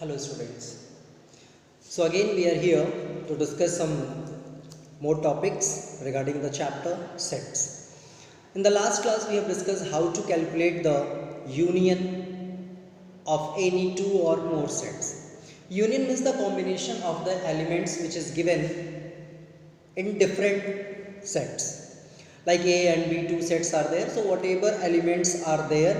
Hello students. So again we are here to discuss some more topics regarding the chapter sets. In the last class we have discussed how to calculate the union of any two or more sets. Union means the combination of the elements which is given in different sets. Like A and B two sets are there. So whatever elements are there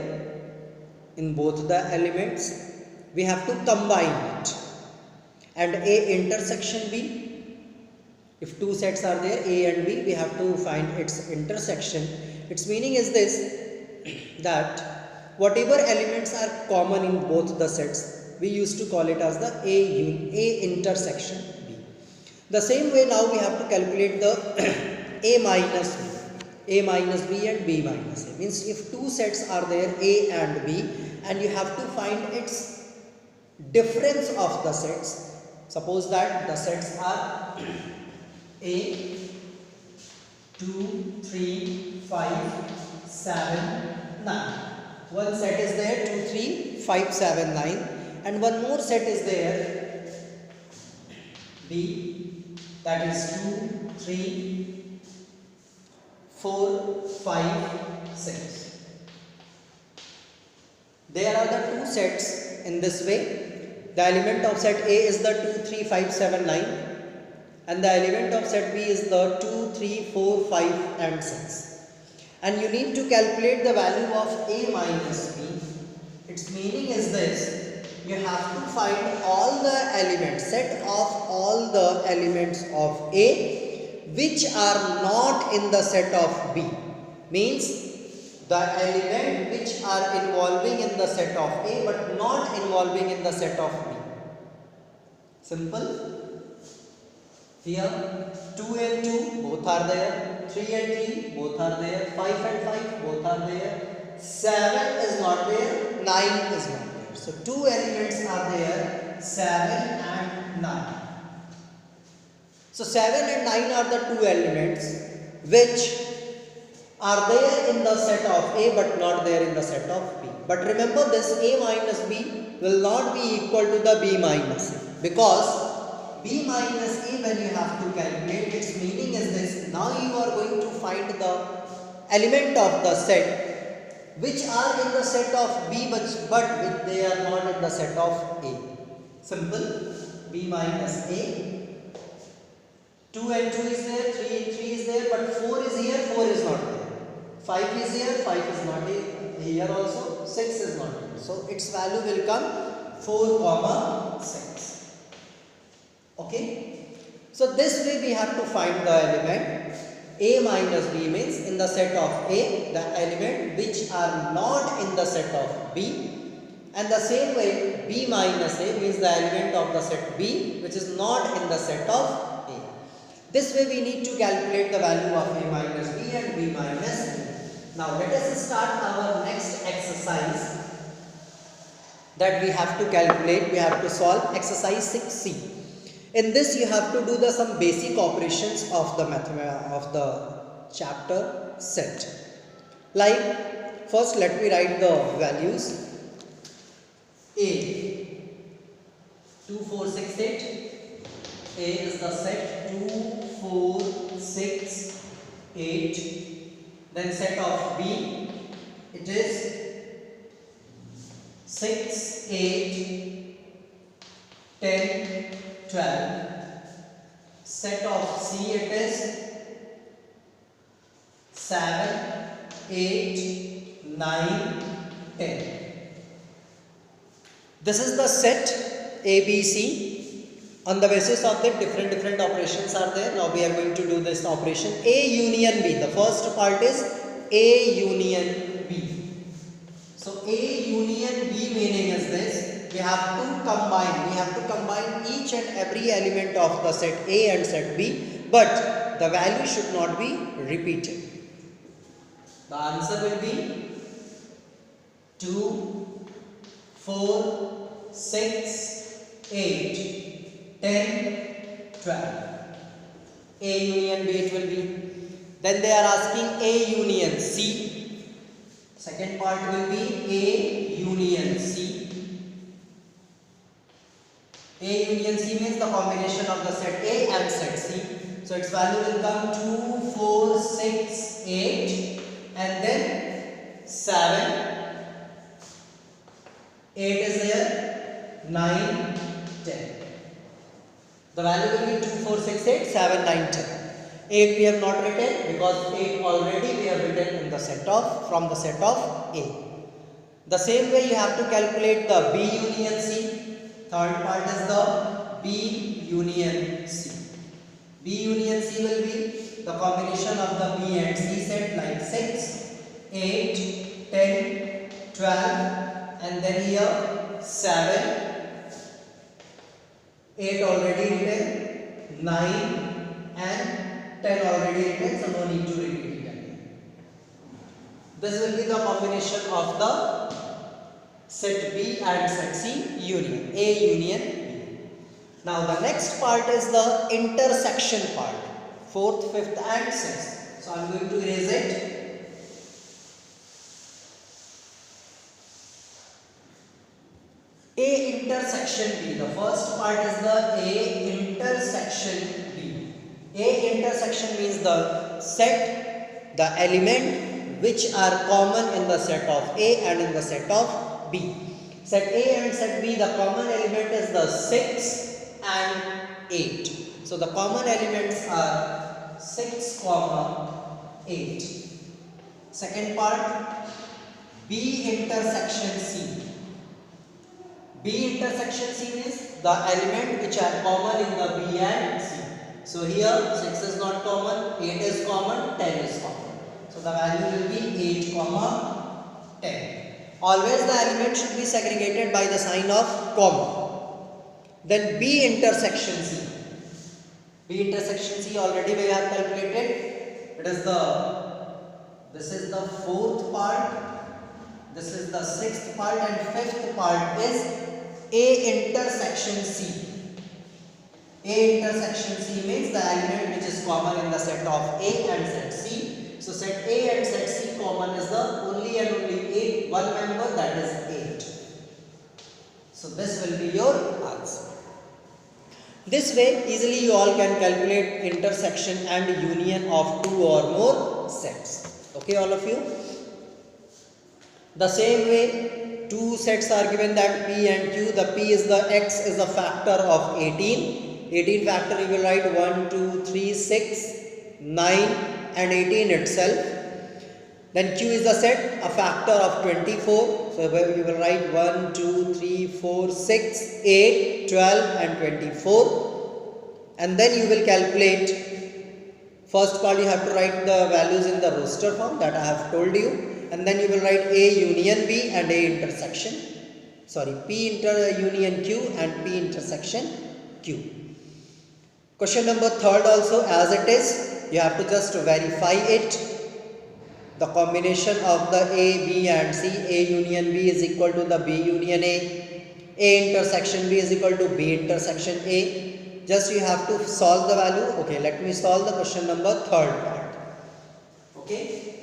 in both the elements, we have to combine it. And A intersection B, if two sets are there, A and B, we have to find its intersection. Its meaning is this, that whatever elements are common in both the sets, we used to call it as the A intersection B. The same way now we have to calculate the A minus B. A minus B and B minus A. Means if two sets are there, A and B, and you have to find its difference of the sets. Suppose that the sets are A, 2, 3, 5, 7, 9. One set is there 2, 3, 5, 7, 9, and one more set is there B, that is 2, 3, 4, 5, 6. There are the two sets in this way. The element of set A is the 2, 3, 5, 7, 9, and the element of set B is the 2, 3, 4, 5 and 6. And you need to calculate the value of A minus B. Its meaning is this: you have to find all the elements, set of all the elements of A which are not in the set of B. Means the element which are involving in the set of A but not involving in the set of B. Simple. Here 2 and 2 both are there, 3 and 3 both are there, 5 and 5 both are there, 7 is not there, 9 is not there. So two elements are there, 7 and 9. So 7 and 9 are the two elements which are there in the set of A but not there in the set of B. But remember, this A minus B will not be equal to the B minus A, because B minus A, when you have to calculate, its meaning is this: now you are going to find the element of the set which are in the set of B but they are not in the set of A. Simple. B minus A. 2 and 2 is there, 3 and 3 is there, but 4 is here, 4 is not there. 5 is here, 5 is not here also, 6 is not here. So its value will come 4, 6. Okay. So this way we have to find the element A minus B. Means in the set of A, the element which are not in the set of B, and the same way B minus A means the element of the set B which is not in the set of A. This way we need to calculate the value of A minus B and B minus B. Now let us start our next exercise that we have to calculate. We have to solve exercise 6C. In this you have to do some basic operations of the chapter set. Like, first let me write the values. A 2, 4, 6, 8. A is the set 2, 4, 6, 8. Then set of B, it is 6, 8, 10, 12. Set of C, it is 7, 8, 9, 10. This is the set ABC. On the basis of that, different operations are there. Now we are going to do this operation A union B. The first part is A union B. So A union B meaning is this: we have to combine. We have to combine each and every element of the set A and set B, but the value should not be repeated. The answer will be 2, 4, 6, 8. 10, 12. A union B it will be. Then they are asking A union C. Second part will be A union C. A union C means the combination of the set A and set C. So its value will come 2, 4, 6, 8 and then 7. 8 is there, 9, 10. The value will be 2, 4, 6, 8, 7, 9, 10. 8 we have not written because 8 already we have written in the set of, from the set of A. The same way you have to calculate the B union C. Third part is the B union C. B union C will be the combination of the B and C set like 6, 8, 10, 12 and then here 7, 8 already written, 9 and 10 already written, so no need to repeat it again. This will be the combination of the set B and set C union, A union B. Now the next part is the intersection part, 4th, 5th and 6th. So I am going to erase it. A intersection B. The first part is the A intersection B. A intersection means the set, the element which are common in the set of A and in the set of B. Set A and set B, the common element is the 6 and 8. So the common elements are 6, 8. Second part, B intersection C. B intersection C means the element which are common in the B and C. So here 6 is not common, 8 is common, 10 is common. So the value will be 8, 10. Always the element should be segregated by the sign of comma. Then B intersection C. B intersection C already we have calculated. This is the 4th part, this is the 6th part and 5th part is A intersection C. A intersection C means the element which is common in the set of A and set C. So set A and set C common is the only and only one member, that is 8. So this will be your answer. This way easily you all can calculate intersection and union of 2 or more sets. Okay all of you? The same way, two sets are given, that P and Q. The P is the X is a factor of 18. 18 factor you will write 1, 2, 3, 6, 9 and 18 itself. Then Q is the set, a factor of 24. So you will write 1, 2, 3, 4, 6, 8, 12 and 24. And then you will calculate. First part you have to write the values in the roster form that I have told you. And then you will write A union B and A intersection. Sorry, P union Q and P intersection Q. Question number 3rd also as it is. You have to just verify it. The combination of the A, B and C. A union B is equal to the B union A. A intersection B is equal to B intersection A. Just you have to solve the value. Okay, let me solve the question number 3rd part. Okay.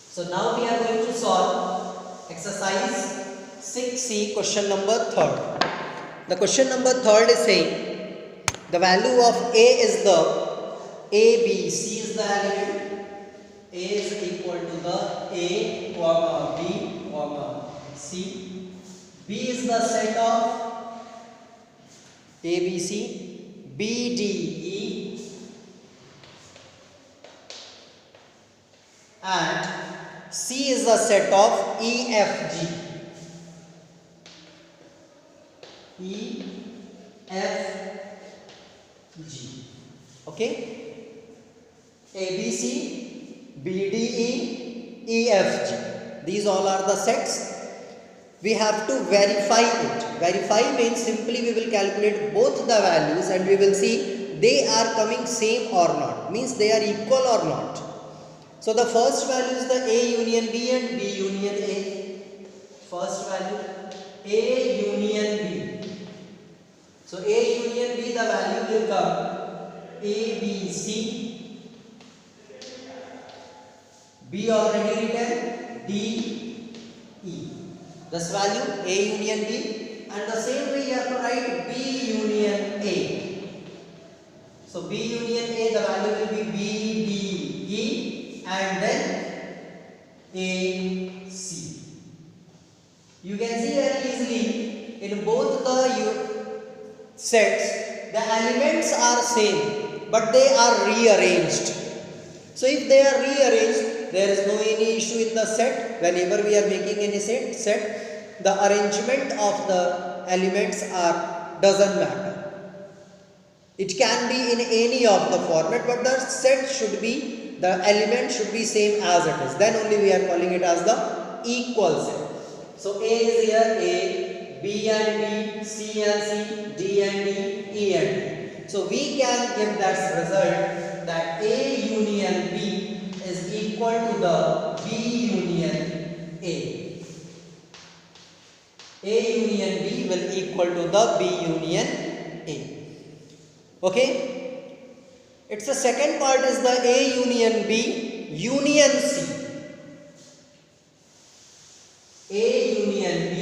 So now we are going to solve exercise 6C, question number 3rd. The question number 3rd is saying the value of A is the A, B, C is the element. A is equal to the A, comma, B, comma, C. B is the set of A, B, C, B, D, E and C is the set of E, F, G. E, F, G. Okay? A, B, C, B, D, E, E, F, G. These all are the sets. We have to verify it. Verify means simply we will calculate both the values and we will see they are coming same or not. Means they are equal or not. So the first value is the A union B and B union A. First value A union B. So A union B, the value will come A, B, C. B already written, D, E. This value A union B and the same way you have to write B union A. So B union A, the value will be B, D, E and then A, C. You can see very easily in both the sets the elements are same but they are rearranged. So if they are rearranged, there is no any issue in the set. Whenever we are making any set, the arrangement of the elements doesn't matter. It can be in any of the format, but the set should be, the element should be same as it is. Then only we are calling it as the equal set. So A is here A, B and B, C and C, D and D, E and D. So we can give that result that A union B is equal to the B union A. A union B will equal to the B union A. Okay? It's the second part is the A union B union C. A union B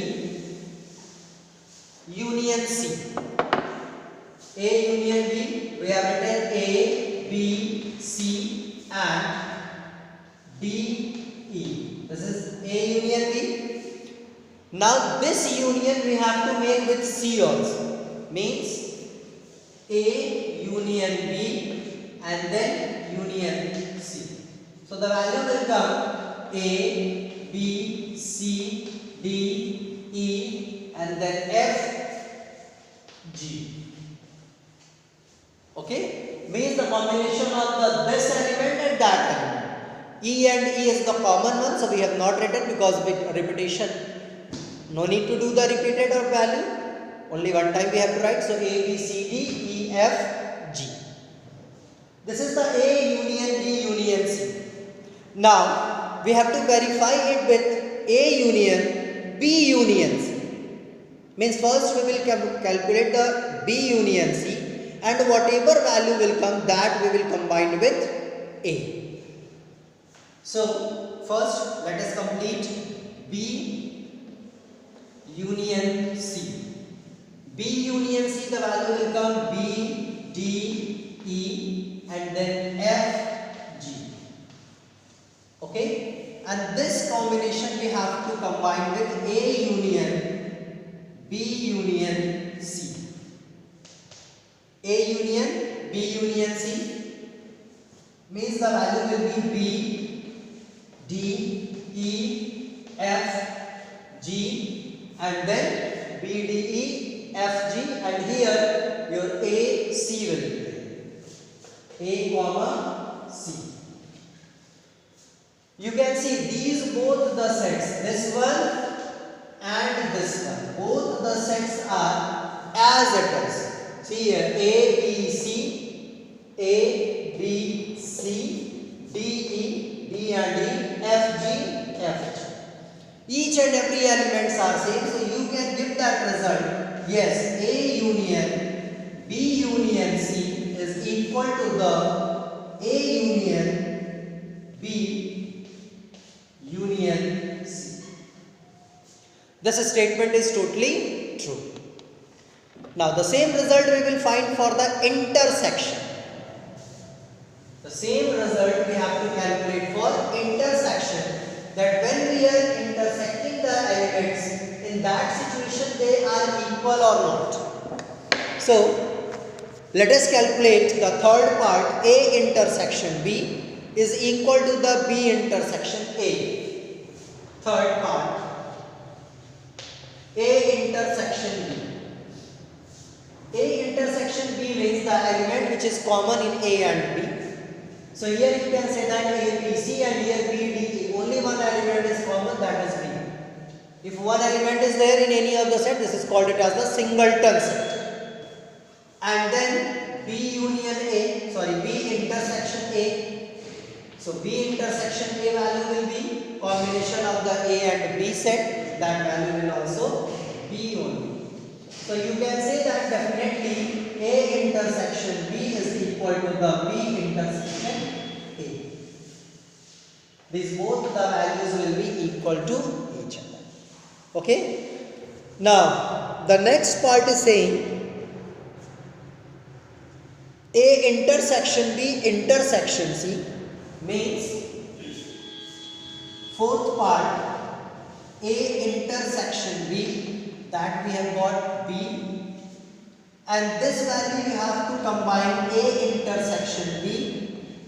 union C. A union B, we have written A, B, C and D, E. This is A union B. Now this union we have to make with C also. Means A union B and then union C. So the value will come A, B, C, D, E and then F, G. Okay? Means the combination of this element and that element. E and E is the common one, so we have not written because with repetition, no need to do the repeated or value. Only one time we have to write. So A, B, C, D, E, F, G. This is the A union B union C. Now we have to verify it with A union B union C. Means first we will calculate the B union C and whatever value will come, that we will combine with A. So first let us complete B union C. B union C, the value will come B, D, E and then F, G. Okay? And this combination we have to combine with A union B union C. A union B union C means the value will be B, D, E, F, G and then B, D, E, F, G and here your A, C will be A comma C. You can see these both the sets, this one and this one, both the sets are as it is. See here A, B, C, A, B, C, D, E, D and D, F, G, F, G. Each and every elements are same, so you can give that result. Yes, A union B union C is equal to the A union B union C. This statement is totally true. Now the same result we will find for the intersection. The same result we have to calculate for intersection, that when we are intersecting the elements, in that situation they are equal or not. So let us calculate the third part. A intersection B is equal to the B intersection A. Third part A intersection B. A intersection B means the element which is common in A and B. So here you can say that A, B, C and here B, D, E. Only one element is common, that is B. If one element is there in any of the set, this is called it as the singleton set. And then B intersection A. So B intersection A value will be combination of the A and B set. That value will also be only. So you can say that definitely A intersection B is equal to the B intersection A. These both the values will be equal to each other. Okay. Now the next part is saying A intersection B intersection C means fourth part A intersection B, that we have got B, and this value you have to combine A intersection B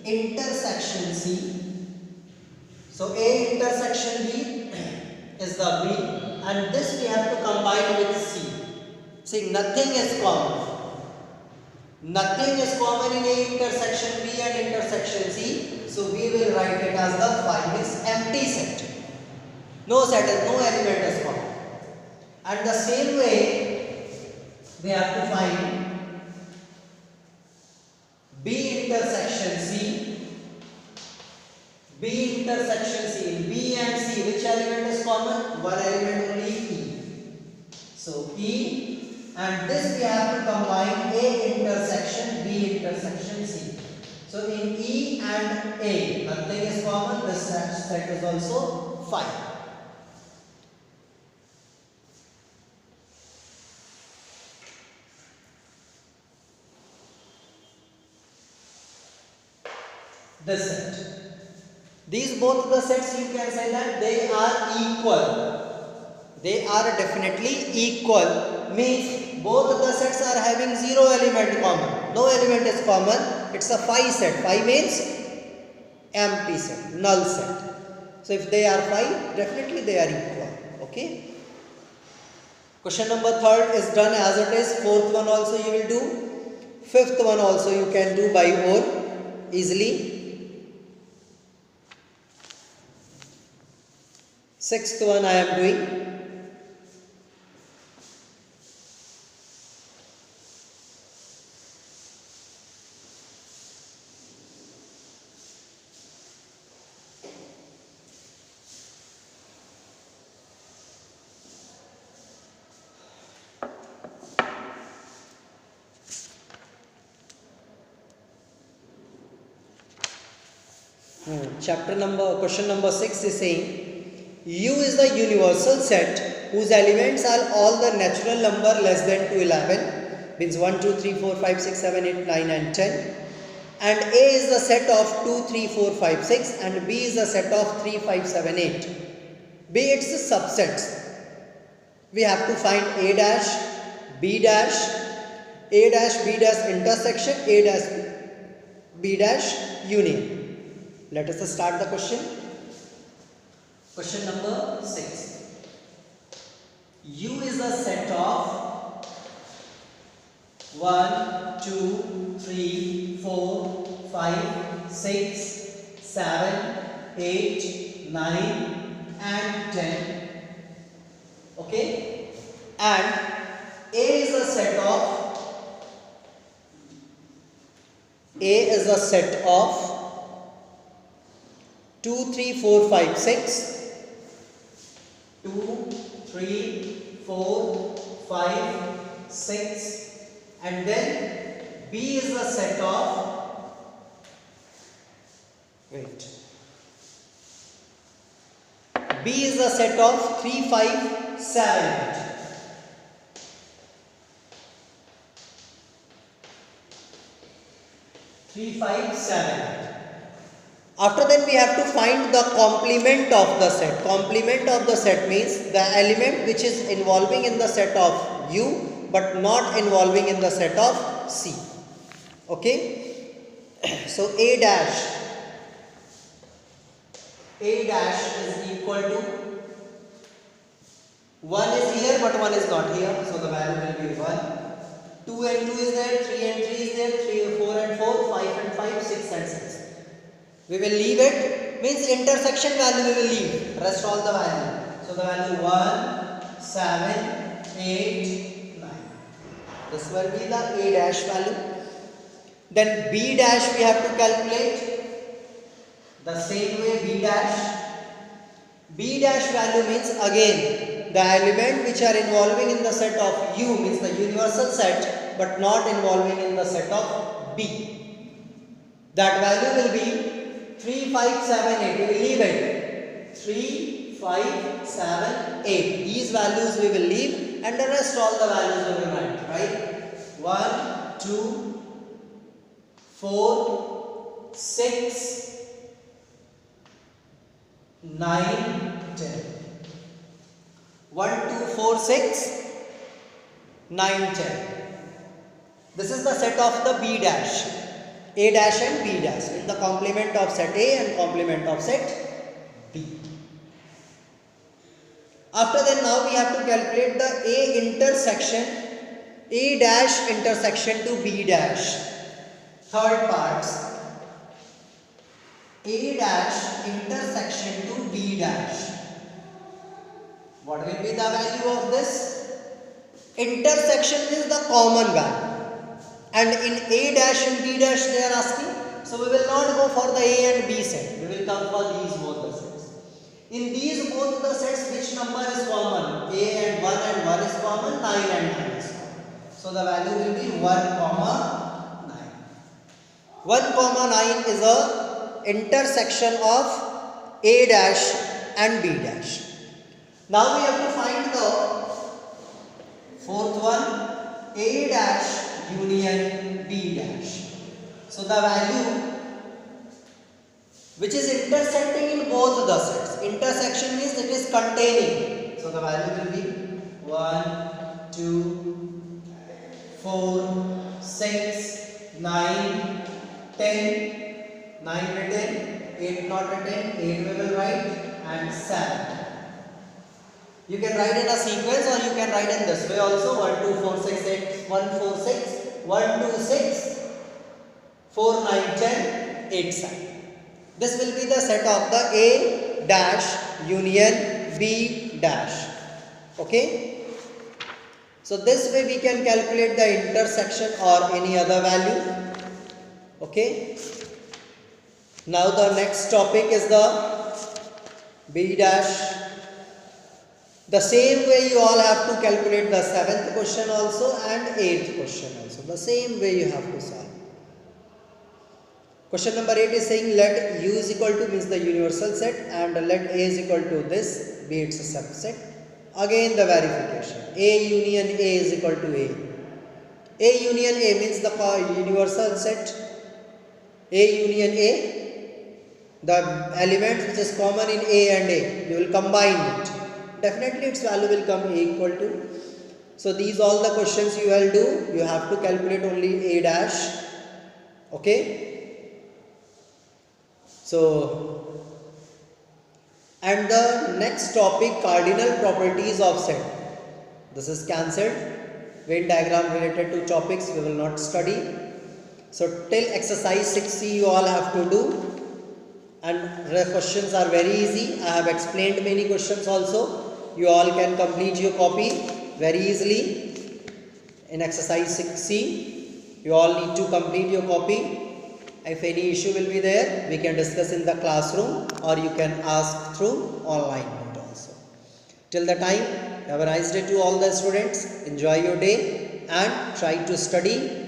intersection C. So A intersection B is the B, and this we have to combine with C. See, nothing is common. Nothing is common in A intersection B and intersection C. So we will write it as the phi is empty set. No set is, no element is common. And the same way we have to find B intersection C. B intersection C. In B and C, which element is common? One element only, E. So E, and this we have to combine A intersection B intersection C. So in E and A, nothing is common. This set is also phi. This set. These both the sets you can say that they are equal. They are definitely equal. Means both the sets are having zero element common. No element is common. It's a phi set. Phi means empty set, null set. So if they are phi, definitely they are equal. Okay. Question number 3 is done as it is. 4th one also you will do. 5th one also you can do by or easily. 6th one I am doing. Question number 6 is saying U is the universal set whose elements are all the natural number less than to 11, means 1, 2, 3, 4, 5, 6, 7, 8, 9 and 10, and A is the set of 2, 3, 4, 5, 6, and B is the set of 3, 5, 7, 8. B, it's the subsets. We have to find A dash, B dash, A dash, B dash intersection, A dash, B dash union. Let us start the question. Question number 6. U is a set of 1, 2, 3, 4, 5, 6, 7, 8, 9 and 10. Okay? And A is a set of 2, 3, 4, 5, 6. 2, 3, 4, 5, 6, and then B is the set of, B is the set of 3, 5, 7, 8. After that we have to find the complement of the set. Complement of the set means the element which is involving in the set of U but not involving in the set of C. Okay. So A dash is equal to 1 is here but 1 is not here. So the value will be 1. 2 and 2 is there, 3 and 3 is there, 3, 4 and 4, 5 and 5, 6 and 6. We will leave it, means intersection value we will leave, rest all the value. So the value 1, 7, 8, 9. This will be the A dash value. Then B dash we have to calculate. The same way B dash. B dash value means again the element which are involving in the set of U, means the universal set, but not involving in the set of B. That value will be 3, 5, 7, 8. We will leave it. 3, 5, 7, 8. These values we will leave, and the rest all the values will be right. 1, 2, 4, 6, 9, 10. 1, 2, 4, 6, 9, 10. This is the set of the B dash. A dash and B dash in the complement of set A and complement of set B. After that, now we have to calculate the A intersection, A dash intersection to B dash. Third parts, A dash intersection to B dash. What will be the value of this? Intersection is the common value. And in A dash and B dash they are asking. So we will not go for the A and B set. We will come for these both the sets. In these both the sets, which number is common? A and 1 is common, 9 and 9 is common. So the value will be 1, 9. 1, 9 is a intersection of A dash and B dash. Now we have to find the fourth one, A dash union B dash. So the value which is intersecting in both the sets. Intersection means it is containing. So the value will be 1, 2, 4, 6, 9, 10. 9 written, 8 not written, 8 we will write, and 7. You can write in a sequence or you can write in this way also. 1, 2, 4, 6, 8, 1, 4, 6, 1, 2, 6, 4, 9, 10, 8, 7. This will be the set of the A dash union B dash. Okay. So this way we can calculate the intersection or any other value. Okay. Now the next topic is the B dash. The same way you all have to calculate the 7th question also and 8th question also. The same way you have to solve. Question number 8 is saying let U is equal to means the universal set and let A is equal to this, B it's a subset. Again the verification. A union A is equal to A. A union A means the universal set. A union A, the element which is common in A and A, you will combine it. Definitely its value will come A equal to. So these all the questions you will do. You have to calculate only A dash. Okay. So, and the next topic, cardinal properties of set. This is cancelled. Venn diagram related to topics we will not study. So till exercise 6C you all have to do. And the questions are very easy. I have explained many questions also. You all can complete your copy very easily. In exercise 6C, you all need to complete your copy. If any issue will be there, we can discuss in the classroom or you can ask through online mode also. Till the time, have a nice day to all the students. Enjoy your day and try to study